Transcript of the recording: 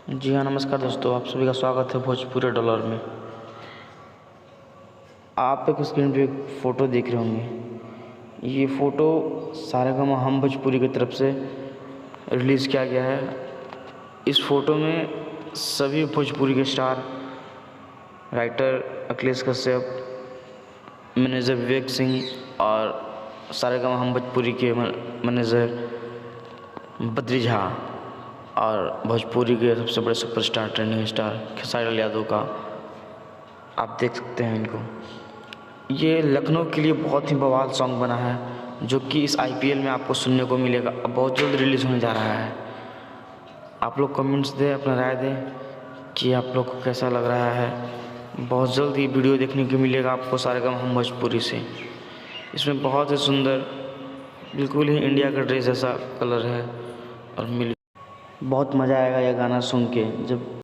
जी हाँ, नमस्कार दोस्तों, आप सभी का स्वागत है भोजपुरी डॉलर में। आप एक स्क्रीन पे एक फ़ोटो देख रहे होंगे। ये फ़ोटो सारेगामा हम भोजपुरी की तरफ से रिलीज़ किया गया है। इस फ़ोटो में सभी भोजपुरी के star writer Akhilesh Kashyap, manager Vivek Singh और सारेगामा हम भोजपुरी के मैनेजर बद्री झा और भोजपुरी के सबसे बड़े superstar trending star Khesari Lal Yadav का आप देख सकते हैं इनको। ये लखनऊ के लिए बहुत ही बवाल सॉन्ग बना है, जो कि इस आईपीएल में आपको सुनने को मिलेगा। अब बहुत जल्द रिलीज़ होने जा रहा है। आप लोग कमेंट्स दें, अपना राय दें कि आप लोग को कैसा लग रहा है। बहुत जल्द ये वीडियो देखने को मिलेगा आपको सारेगामा हम भोजपुरी से। इसमें बहुत ही सुंदर, बिल्कुल ही इंडिया का ड्रेस जैसा कलर है और बहुत मज़ा आएगा यह गाना सुन के। जब